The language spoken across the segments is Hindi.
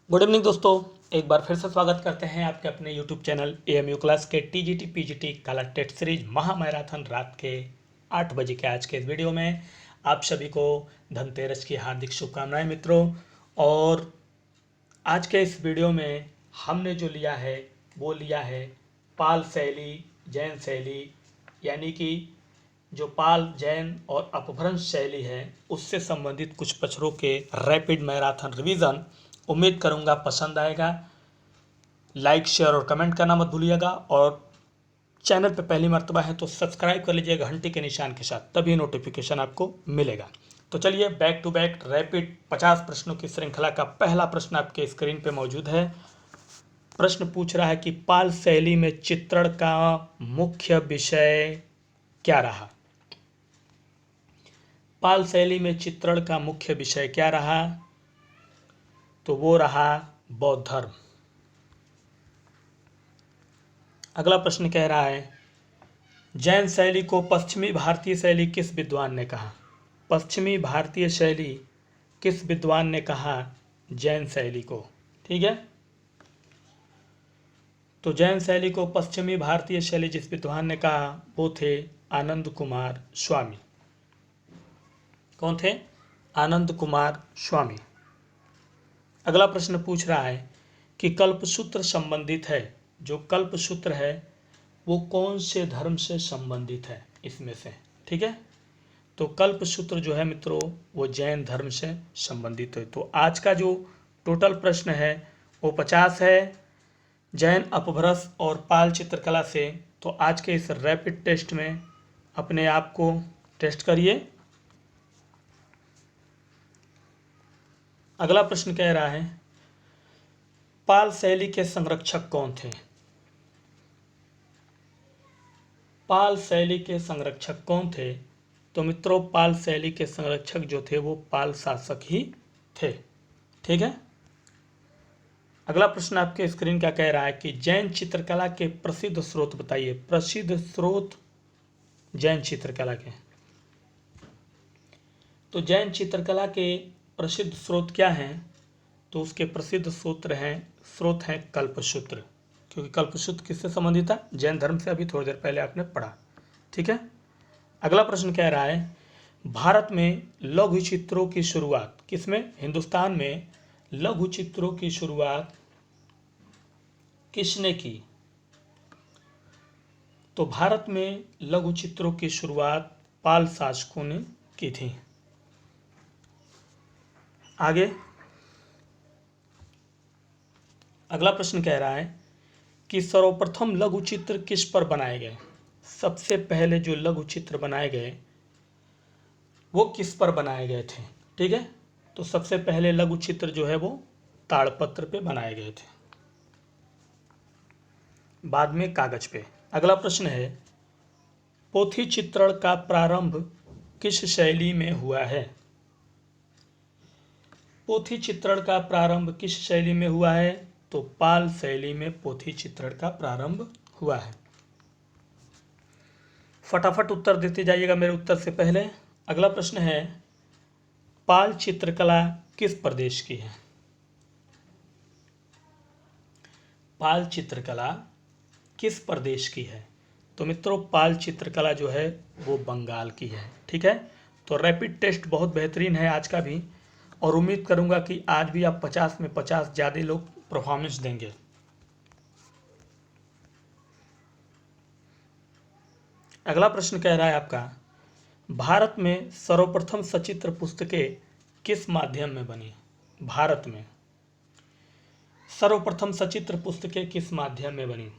गुड इवनिंग दोस्तों। एक बार फिर से स्वागत करते हैं आपके अपने यूट्यूब चैनल एएमयू क्लास के टीजीटी पीजीटी काला टेस्ट सीरीज महा मैराथन रात के 8 बजे के आज के इस वीडियो में आप सभी को धनतेरस की हार्दिक शुभकामनाएं मित्रों। और आज के इस वीडियो में हमने जो लिया है वो लिया है पाल शैली, जैन शैली, यानी कि जो पाल, जैन और अपभ्रंश शैली है उससे संबंधित कुछ प्रश्नों के रैपिड मैराथन रिवीजन। उम्मीद करूंगा पसंद आएगा। लाइक, शेयर और कमेंट करना मत भूलिएगा। और चैनल पे पहली मर्तबा है तो सब्सक्राइब कर लीजिएगा घंटी के निशान के साथ, तभी नोटिफिकेशन आपको मिलेगा। तो चलिए बैक टू बैक रैपिड 50 प्रश्नों की श्रृंखला का पहला प्रश्न आपके स्क्रीन पे मौजूद है। प्रश्न पूछ रहा है कि पाल शैली में चित्रण का मुख्य विषय क्या रहा। पाल शैली में चित्रण का मुख्य विषय क्या रहा, तो वो रहा बौद्ध धर्म। अगला प्रश्न कह रहा है जैन शैली को पश्चिमी भारतीय शैली किस विद्वान ने कहा। पश्चिमी भारतीय शैली किस विद्वान ने कहा जैन शैली को। ठीक है, तो जैन शैली को पश्चिमी भारतीय शैली जिस विद्वान ने कहा वो थे आनंद कुमार स्वामी। कौन थे? आनंद कुमार स्वामी। अगला प्रश्न पूछ रहा है कि कल्पसूत्र संबंधित है, जो कल्पसूत्र है वो कौन से धर्म से संबंधित है इसमें से। ठीक है, तो कल्पसूत्र जो है मित्रों वो जैन धर्म से संबंधित है। तो आज का जो टोटल प्रश्न है वो 50 है जैन, अपभ्रंश और पाल चित्रकला से। तो आज के इस रैपिड टेस्ट में अपने आप को टेस्ट करिए। अगला प्रश्न कह रहा है पाल शैली के संरक्षक कौन थे। पाल शैली के संरक्षक कौन थे, तो मित्रों पाल शैली के संरक्षक जो थे वो पाल शासक ही थे। ठीक है, अगला प्रश्न आपके स्क्रीन क्या कह रहा है कि जैन चित्रकला के प्रसिद्ध स्रोत बताइए। प्रसिद्ध स्रोत जैन चित्रकला के, तो जैन चित्रकला के प्रसिद्ध स्रोत क्या हैं, तो उसके प्रसिद्ध स्रोत हैं कल्पसूत्र, क्योंकि कल्पसूत्र किससे संबंधित था? जैन धर्म से। अभी थोड़ी देर पहले आपने पढ़ा। ठीक है, अगला प्रश्न कह रहा है भारत में लघु चित्रों की शुरुआत किसमें? हिंदुस्तान में लघु चित्रों की शुरुआत किसने की? तो भारत में लघु चित्रों की शुरुआत पाल शासकों ने की थी। आगे अगला प्रश्न कह रहा है कि सर्वप्रथम लघु चित्र किस पर बनाए गए। सबसे पहले जो लघु चित्र बनाए गए वो किस पर बनाए गए थे। ठीक है, तो सबसे पहले लघु चित्र जो है वो ताड़पत्र पे बनाए गए थे, बाद में कागज पे। अगला प्रश्न है पोथी चित्रण का प्रारंभ किस शैली में हुआ है। पोथी चित्रण का प्रारंभ किस शैली में हुआ है, तो पाल शैली में पोथी चित्रण का प्रारंभ हुआ है। फटाफट उत्तर देते जाइएगा मेरे उत्तर से पहले। अगला प्रश्न है पाल चित्रकला किस प्रदेश की है। पाल चित्रकला किस प्रदेश की है, तो मित्रों पाल चित्रकला जो है वो बंगाल की है। ठीक है, तो रैपिड टेस्ट बहुत बेहतरीन है आज का भी, और उम्मीद करूंगा कि आज भी आप 50 में 50 ज़्यादा लोग परफॉर्मेंस देंगे। अगला प्रश्न कह रहा है आपका भारत में सर्वप्रथम सचित्र पुस्तकें किस माध्यम में बनी। भारत में सर्वप्रथम सचित्र पुस्तकें किस माध्यम में बनी,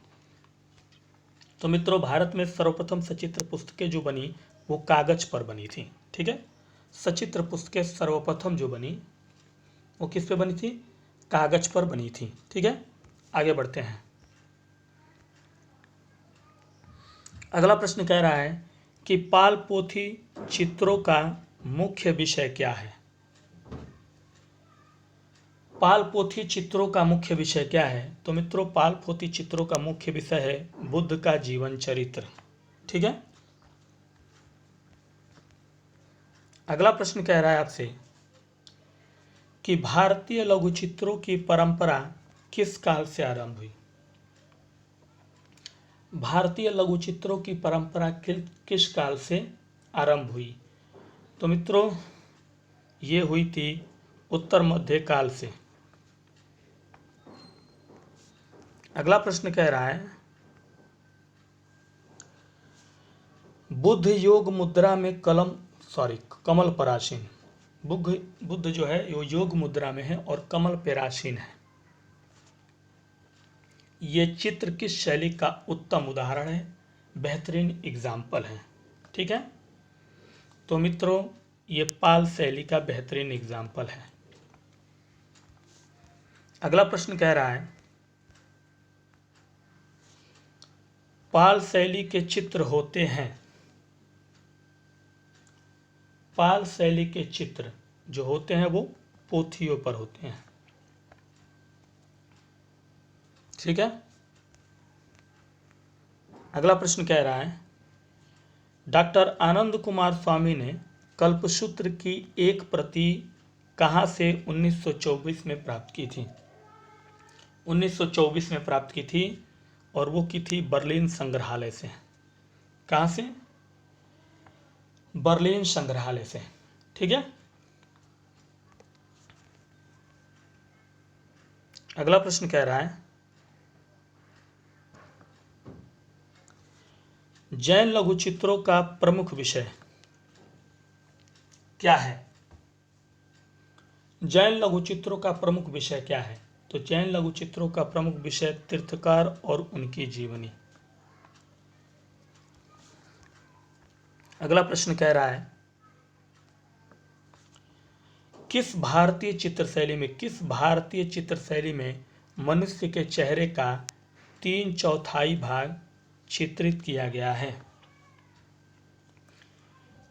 तो मित्रों भारत में सर्वप्रथम सचित्र पुस्तकें जो बनी वो कागज पर बनी थी। ठीक है, सचित्र पुस्तकें सर्वप्रथम जो बनी वो किस पे बनी थी? कागज पर बनी थी। ठीक है, आगे बढ़ते हैं। अगला प्रश्न कह रहा है कि पाल पोथी चित्रों का मुख्य विषय क्या है। पाल पोथी चित्रों का मुख्य विषय क्या है, तो मित्रों पाल पोथी चित्रों का मुख्य विषय है बुद्ध का जीवन चरित्र। ठीक है, अगला प्रश्न कह रहा है आपसे कि भारतीय लघुचित्रों की परंपरा किस काल से आरंभ हुई? भारतीय लघुचित्रों की परंपरा किस काल से आरंभ हुई? तो मित्रों, ये हुई थी उत्तर मध्य काल से। अगला प्रश्न कह रहा है, बुद्ध योग मुद्रा में कमल परासीन। बुद्ध जो है वो योग मुद्रा में है और कमल पेरासीन है। ये चित्र किस शैली का उत्तम उदाहरण है, बेहतरीन एग्जाम्पल है? ठीक है, तो मित्रों ये पाल शैली का बेहतरीन एग्जाम्पल है। अगला प्रश्न कह रहा है, पाल शैली के चित्र होते हैं, पाल शैली के चित्र जो होते हैं वो पोथियों पर होते हैं। ठीक है, अगला प्रश्न कह रहा है, डॉक्टर आनंद कुमार स्वामी ने कल्पसूत्र की एक प्रति कहाँ से 1924 में प्राप्त की थी? 1924 में प्राप्त की थी और वो की थी बर्लिन संग्रहालय से। कहाँ से? बर्लिन संग्रहालय से। ठीक है, अगला प्रश्न कह रहा है, जैन लघुचित्रों का प्रमुख विषय क्या है? जैन लघुचित्रों का प्रमुख विषय क्या है? तो जैन लघुचित्रों का प्रमुख विषय तीर्थकार और उनकी जीवनी। अगला प्रश्न कह रहा है, किस भारतीय चित्रशैली में मनुष्य के चेहरे का 3/4 भाग चित्रित किया गया है?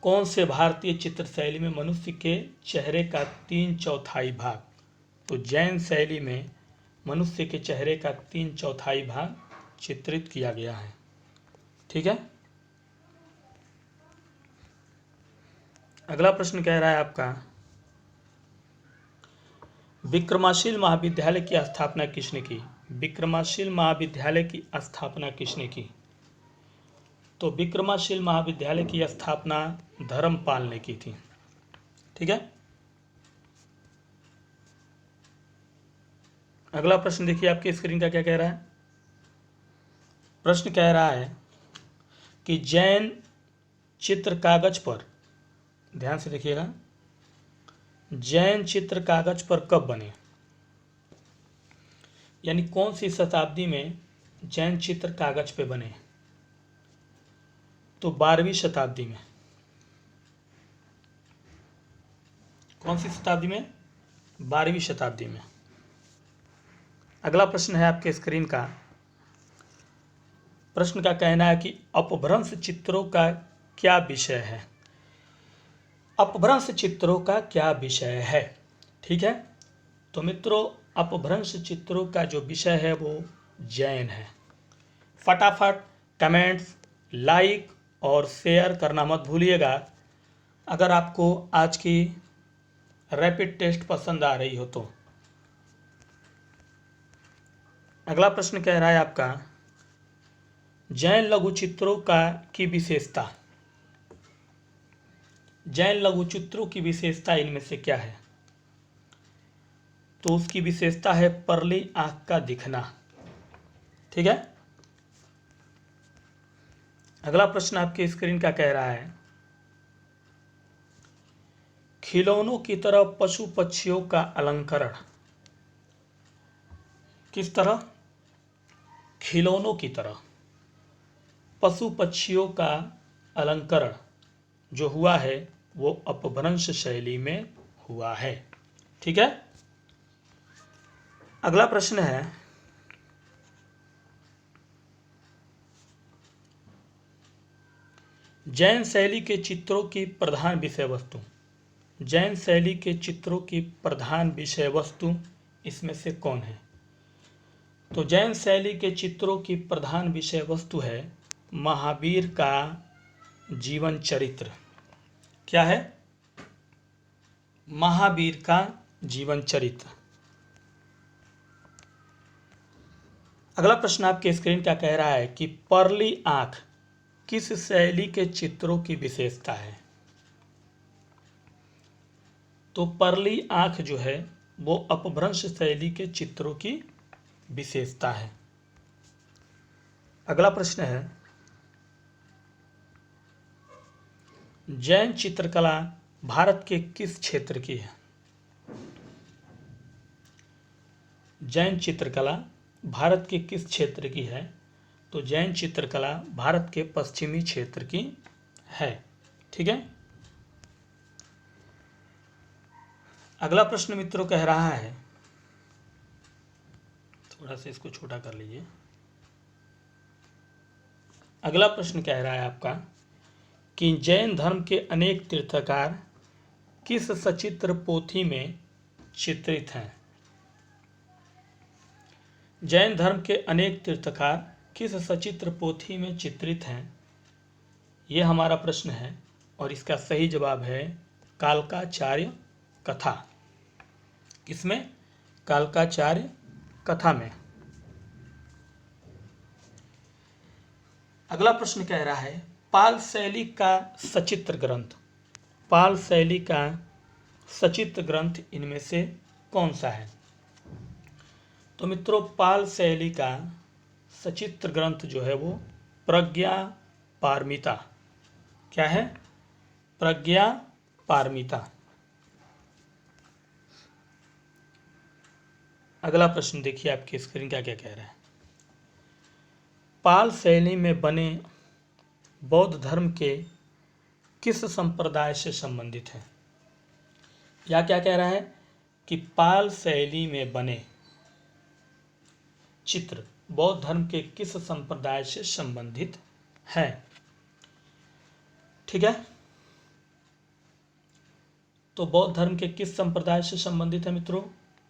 कौन से भारतीय चित्रशैली में मनुष्य के चेहरे का 3/4 भाग? तो जैन शैली में मनुष्य के चेहरे का 3/4 भाग चित्रित किया गया है। ठीक है, अगला प्रश्न कह रहा है आपका, विक्रमाशील महाविद्यालय की स्थापना किसने की? विक्रमाशील महाविद्यालय की स्थापना किसने की? तो विक्रमाशील महाविद्यालय की स्थापना धर्मपाल ने की थी। ठीक है, अगला प्रश्न देखिए आपकी स्क्रीन का क्या कह रहा है। प्रश्न कह रहा है कि जैन चित्र कागज पर, ध्यान से देखिएगा, जैन चित्र कागज पर कब बने? यानी कौन सी शताब्दी में जैन चित्र कागज पे बने? तो 12वीं शताब्दी में। कौन सी शताब्दी में? 12वीं शताब्दी में। अगला प्रश्न है आपके स्क्रीन का, प्रश्न का कहना है कि अपभ्रंश चित्रों का क्या विषय है? अपभ्रंश चित्रों का क्या विषय है? ठीक है, तो मित्रों अपभ्रंश चित्रों का जो विषय है वो जैन है। फटाफट कमेंट्स, लाइक और शेयर करना मत भूलिएगा अगर आपको आज की रैपिड टेस्ट पसंद आ रही हो तो। अगला प्रश्न कह रहा है आपका, जैन लघुचित्रों की विशेषता, जैन लघुचित्रों की विशेषता इनमें से क्या है? तो उसकी विशेषता है परली आंख का दिखना। ठीक है, अगला प्रश्न आपके स्क्रीन का कह रहा है, खिलौनों की तरह पशु पक्षियों का अलंकरण। किस तरह? खिलौनों की तरह पशु पक्षियों का अलंकरण जो हुआ है वो अपभ्रंश शैली में हुआ है। ठीक है, अगला प्रश्न है, जैन शैली के चित्रों की प्रधान विषय वस्तु। जैन शैली के चित्रों की प्रधान विषय वस्तु इसमें से कौन है? तो जैन शैली के चित्रों की प्रधान विषय वस्तु है महावीर का जीवन चरित्र। क्या है? महावीर का जीवन चरित्र। अगला प्रश्न आपके स्क्रीन क्या कह रहा है कि परली आंख किस शैली के चित्रों की विशेषता है। तो परली आंख जो है वो अपभ्रंश शैली के चित्रों की विशेषता है। अगला प्रश्न है जैन चित्रकला भारत के किस क्षेत्र की है। जैन चित्रकला भारत के किस क्षेत्र की है। तो जैन चित्रकला भारत के पश्चिमी क्षेत्र की है। ठीक है। अगला प्रश्न मित्रों कह रहा है, थोड़ा सा इसको छोटा कर लीजिए। अगला प्रश्न कह रहा है आपका कि जैन धर्म के अनेक तीर्थकार किस सचित्र पोथी में चित्रित हैं। जैन धर्म के अनेक तीर्थकार किस सचित्र पोथी में चित्रित हैं, यह हमारा प्रश्न है और इसका सही जवाब है कालकाचार्य कथा। किसमें? कालकाचार्य कथा में। अगला प्रश्न कह रहा है पाल शैली का सचित्र ग्रंथ। पाल शैली का सचित्र ग्रंथ इनमें से कौन सा है। तो मित्रों पाल शैली का सचित्र ग्रंथ जो है वो प्रज्ञा पारमिता। क्या है? प्रज्ञा पारमिता। अगला प्रश्न देखिए आपकी स्क्रीन क्या क्या कह रहा है। पाल शैली में बने बौद्ध धर्म के किस संप्रदाय से संबंधित है। या क्या कह रहा है कि पाल शैली में बने चित्र बौद्ध धर्म के किस संप्रदाय से संबंधित है। ठीक है। तो बौद्ध धर्म के किस संप्रदाय से संबंधित है मित्रों।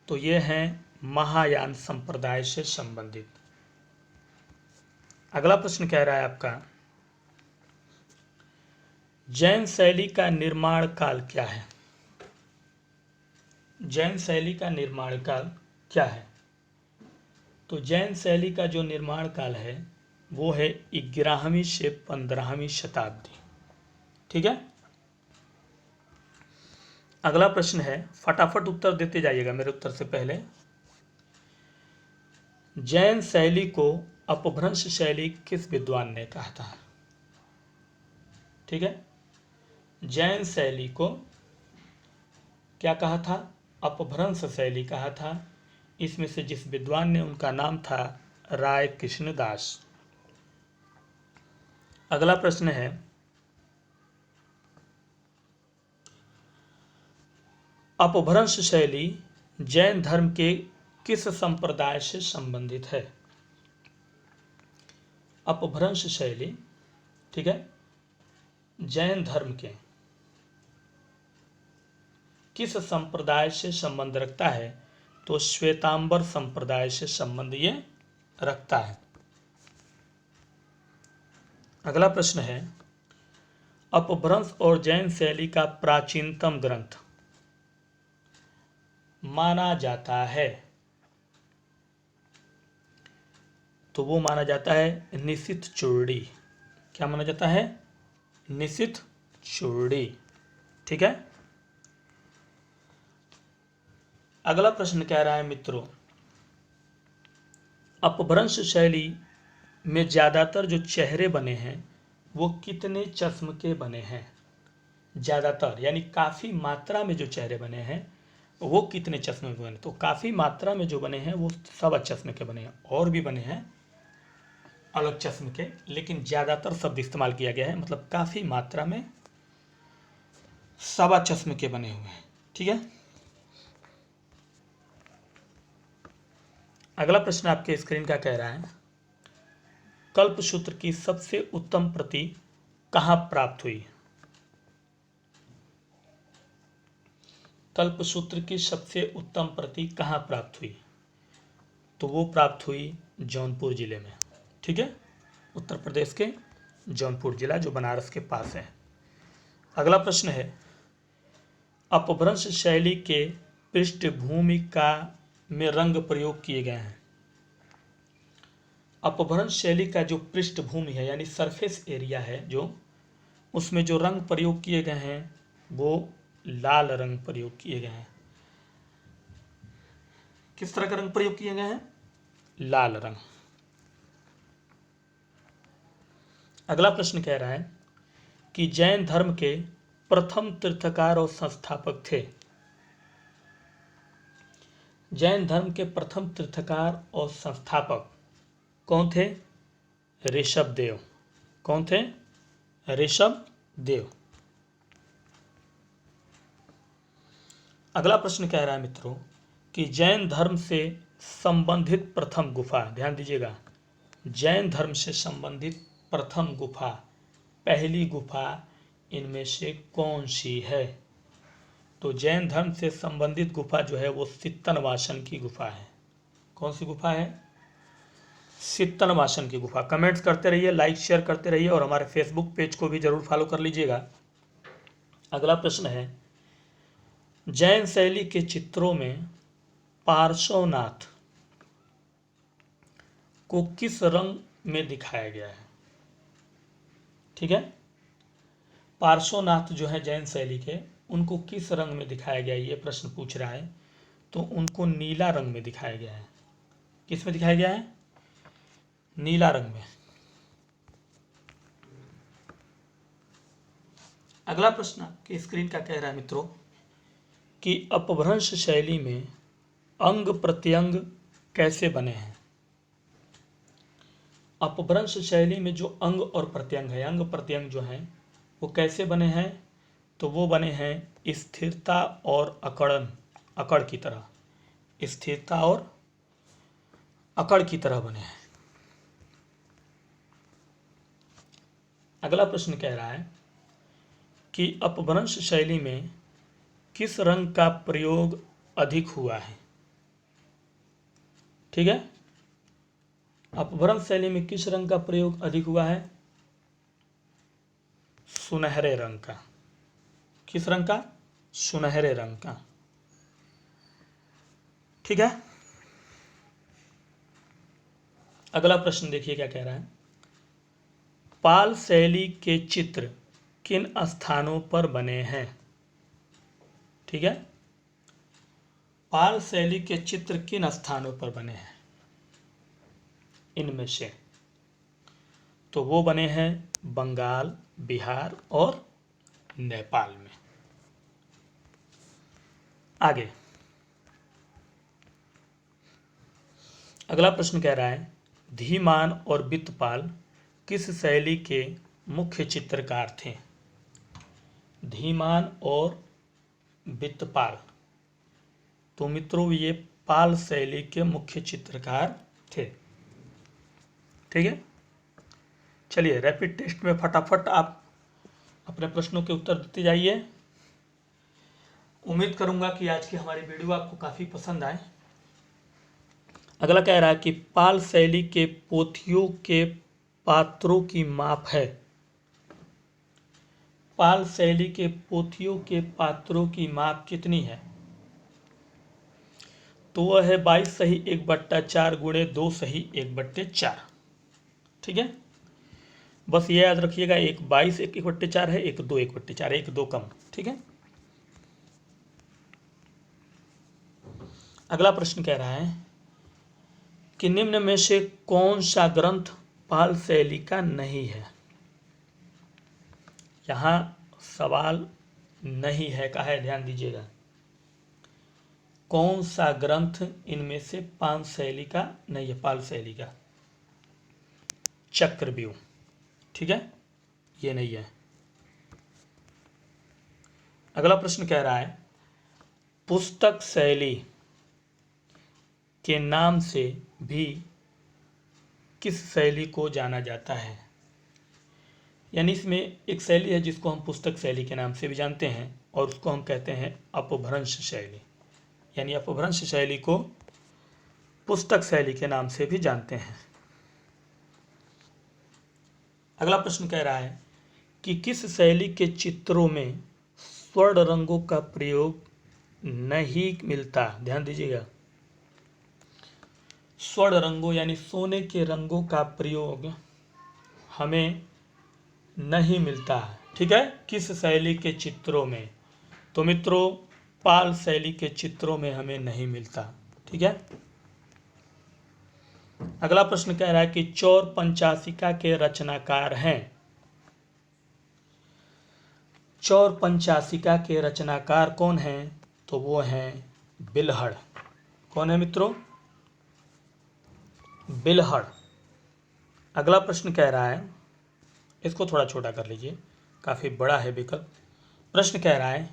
तो ये है महायान संप्रदाय से संबंधित। अगला प्रश्न कह रहा है आपका जैन शैली का निर्माण काल क्या है। जैन शैली का निर्माण काल क्या है। तो जैन शैली का जो निर्माण काल है वो है 11वीं से 15वीं शताब्दी। ठीक है। अगला प्रश्न है, फटाफट उत्तर देते जाइएगा मेरे उत्तर से पहले। जैन शैली को अपभ्रंश शैली किस विद्वान ने कहा था। ठीक है। जैन शैली को क्या कहा था। अपभ्रंश शैली कहा था। इसमें से जिस विद्वान ने, उनका नाम था राय कृष्णदास। अगला प्रश्न है, अपभ्रंश शैली जैन धर्म के किस संप्रदाय से संबंधित है। अपभ्रंश शैली, ठीक है, जैन धर्म के किस संप्रदाय से संबंध रखता है। तो श्वेतांबर संप्रदाय से संबंध ये रखता है। अगला प्रश्न है, अपभ्रंश और जैन शैली का प्राचीनतम ग्रंथ माना जाता है। तो वो माना जाता है निशित चूड़ी। क्या माना जाता है। निशित चूड़ी। ठीक है। अगला प्रश्न कह रहा है मित्रों, अपभ्रंश शैली में ज्यादातर जो चेहरे बने हैं वो कितने चश्म के बने हैं। ज्यादातर यानी काफी मात्रा में जो चेहरे बने हैं वो कितने चश्मे के बने। तो काफी मात्रा में जो बने हैं वो 1.25 चश्मे के बने हैं। और भी बने हैं अलग चश्म के, लेकिन ज्यादातर शब्द इस्तेमाल किया गया है, मतलब काफी मात्रा में 1.25 चश्मे के बने हुए हैं। ठीक है। अगला प्रश्न आपके स्क्रीन का कह रहा है, कल्पसूत्र की सबसे उत्तम प्रति कहाँ प्राप्त हुई। कल्पसूत्र की सबसे उत्तम प्रति कहाँ प्राप्त हुई। तो वो प्राप्त हुई जौनपुर जिले में। ठीक है। उत्तर प्रदेश के जौनपुर जिला जो बनारस के पास है। अगला प्रश्न है, अपभ्रंश शैली के पृष्ठभूमि का में रंग प्रयोग किए गए हैं। अपभ्रंश शैली का जो पृष्ठभूमि है यानी सरफेस एरिया है, जो उसमें जो रंग प्रयोग किए गए हैं वो लाल रंग प्रयोग किए गए हैं। किस तरह का रंग प्रयोग किए गए हैं? लाल रंग। अगला प्रश्न कह रहा है कि जैन धर्म के प्रथम तीर्थकार और संस्थापक थे। जैन धर्म के प्रथम तीर्थकार और संस्थापक कौन थे? ऋषभ देव। कौन थे? ऋषभ देव। अगला प्रश्न कह रहा है मित्रों कि जैन धर्म से संबंधित प्रथम गुफा, ध्यान दीजिएगा, जैन धर्म से संबंधित प्रथम गुफा, पहली गुफा इनमें से कौन सी है? तो जैन धर्म से संबंधित गुफा जो है वो सित्तनवासन की गुफा है। कौन सी गुफा है? सित्तनवासन की गुफा। कमेंट्स करते रहिए, लाइक शेयर करते रहिए और हमारे फेसबुक पेज को भी जरूर फॉलो कर लीजिएगा। अगला प्रश्न है, जैन शैली के चित्रों में पार्श्वनाथ को किस रंग में दिखाया गया है? ठीक है, पार्श्वनाथ जो है जैन शैली के, उनको किस रंग में दिखाया गया है, ये प्रश्न पूछ रहा है। तो उनको नीला रंग में दिखाया गया है। किस में दिखाया गया है? नीला रंग में। अगला प्रश्न आपकी स्क्रीन का कह रहा है मित्रों कि अपभ्रंश शैली में अंग प्रत्यंग कैसे बने हैं? अपभ्रंश शैली में जो अंग और प्रत्यंग है, अंग प्रत्यंग जो हैं वो कैसे बने हैं? तो वो बने हैं स्थिरता और अकड़ की तरह। स्थिरता और अकड़ की तरह बने हैं। अगला प्रश्न कह रहा है कि अपभ्रंश शैली में किस रंग का प्रयोग अधिक हुआ है? ठीक है, अपभ्रंश शैली में किस रंग का प्रयोग अधिक हुआ है? सुनहरे रंग का। किस रंग का? सुनहरे रंग का। ठीक है, अगला प्रश्न देखिए क्या कह रहा है। पाल शैली के चित्र किन स्थानों पर बने हैं? ठीक है, पाल शैली के चित्र किन स्थानों पर बने हैं इनमें से? तो वो बने हैं बंगाल, बिहार और नेपाल में। आगे अगला प्रश्न कह रहा है, धीमान और बितपाल किस शैली के मुख्य चित्रकार थे? धीमान और बितपाल, तो मित्रों ये पाल शैली के मुख्य चित्रकार थे। ठीक है, चलिए रैपिड टेस्ट में फटाफट आप अपने प्रश्नों के उत्तर देते जाइए। उम्मीद करूंगा कि आज की हमारी वीडियो आपको काफ़ी पसंद आए। अगला कह रहा है कि पाल शैली के पोथियों के पात्रों की माप है। पाल शैली के पोथियों के पात्रों की माप कितनी है? तो वह है 22 सही 1/4 गुणे 2 सही 1/4। ठीक है, बस ये याद रखिएगा, एक 22 1/4 है, एक 2 1/4, एक 2 कम। ठीक है, अगला प्रश्न कह रहा है कि निम्न में से कौन सा ग्रंथ पाल शैली का नहीं है? यहां सवाल नहीं है का है, ध्यान दीजिएगा। कौन सा ग्रंथ इनमें से पाल शैली का नहीं है? पाल शैली का चक्रव्यूह, ठीक है, ये नहीं है। अगला प्रश्न कह रहा है, पुस्तक शैली के नाम से भी किस शैली को जाना जाता है? यानी इसमें एक शैली है जिसको हम पुस्तक शैली के नाम से भी जानते हैं और उसको हम कहते हैं अपभ्रंश शैली। यानी अपभ्रंश शैली को पुस्तक शैली के नाम से भी जानते हैं। अगला प्रश्न कह रहा है कि किस शैली के चित्रों में स्वर्ण रंगों का प्रयोग नहीं मिलता। ध्यान दीजिएगा, स्वर्ण रंगों यानी सोने के रंगों का प्रयोग हमें नहीं मिलता है। ठीक है, किस शैली के चित्रों में? तो मित्रों, पाल शैली के चित्रों में हमें नहीं मिलता। ठीक है, अगला प्रश्न कह रहा है कि चौर पंचाशिका के रचनाकार हैं। चौर पंचाशिका के रचनाकार कौन हैं? तो वो हैं बिल्हड़। कौन है मित्रों? बिल्हड़। अगला प्रश्न कह रहा है, इसको थोड़ा छोटा कर लीजिए, काफ़ी बड़ा है विकल्प। प्रश्न कह रहा है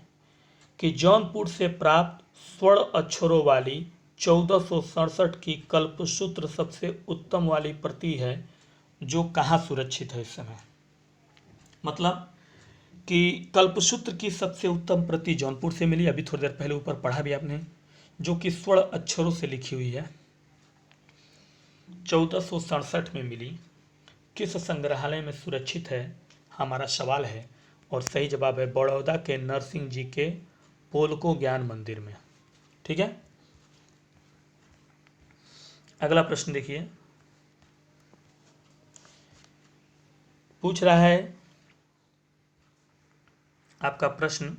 कि जौनपुर से प्राप्त स्वर्ण अक्षरों वाली 1467 की कल्पसूत्र सबसे उत्तम वाली प्रति है जो कहाँ सुरक्षित है इस समय? मतलब कि कल्पसूत्र की सबसे उत्तम प्रति जौनपुर से मिली, अभी थोड़ी देर पहले ऊपर पढ़ा भी आपने, जो कि स्वर्ण अक्षरों से लिखी हुई है, 1467 में मिली। किस संग्रहालय में सुरक्षित है, हमारा सवाल है। और सही जवाब है बड़ौदा के नरसिंह जी के पोलको ज्ञान मंदिर में। ठीक है, अगला प्रश्न देखिए, पूछ रहा है आपका प्रश्न,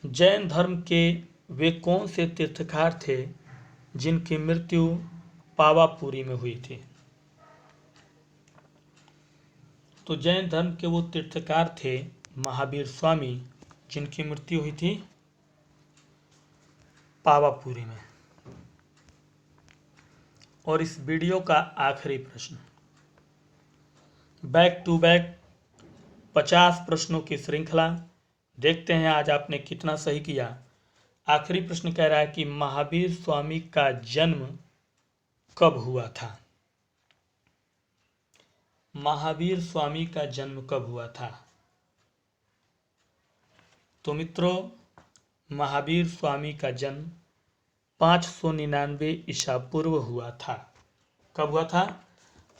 जैन धर्म के वे कौन से तीर्थकार थे जिनकी मृत्यु पावापुरी में हुई थी? तो जैन धर्म के वो तीर्थकार थे महावीर स्वामी, जिनकी मृत्यु हुई थी पावापुरी में। और इस वीडियो का आखिरी प्रश्न, बैक टू बैक 50 प्रश्नों की श्रृंखला, देखते हैं आज आपने कितना सही किया। आखिरी प्रश्न कह रहा है कि महावीर स्वामी का जन्म कब हुआ था? महावीर स्वामी का जन्म कब हुआ था? तो मित्रों, महावीर स्वामी का जन्म 599 ईसा पूर्व हुआ था। कब हुआ था?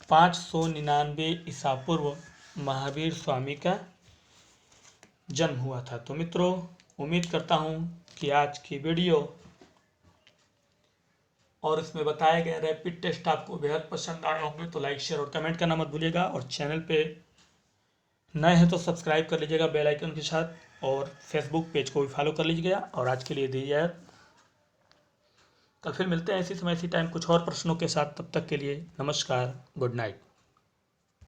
599 ईसा पूर्व महावीर स्वामी का जन्म हुआ था। तो मित्रों, उम्मीद करता हूँ कि आज की वीडियो और इसमें बताए गए रैपिड टेस्ट आपको बेहद पसंद आए होंगे। तो लाइक, शेयर और कमेंट करना मत भूलिएगा। और चैनल पे नए हैं तो सब्सक्राइब कर लीजिएगा बेल आइकन के साथ, और फेसबुक पेज को भी फॉलो कर लीजिएगा। और आज के लिए दीजिए, कल फिर मिलते हैं इसी समय इसी टाइम कुछ और प्रश्नों के साथ। तब तक के लिए नमस्कार, गुड नाइट।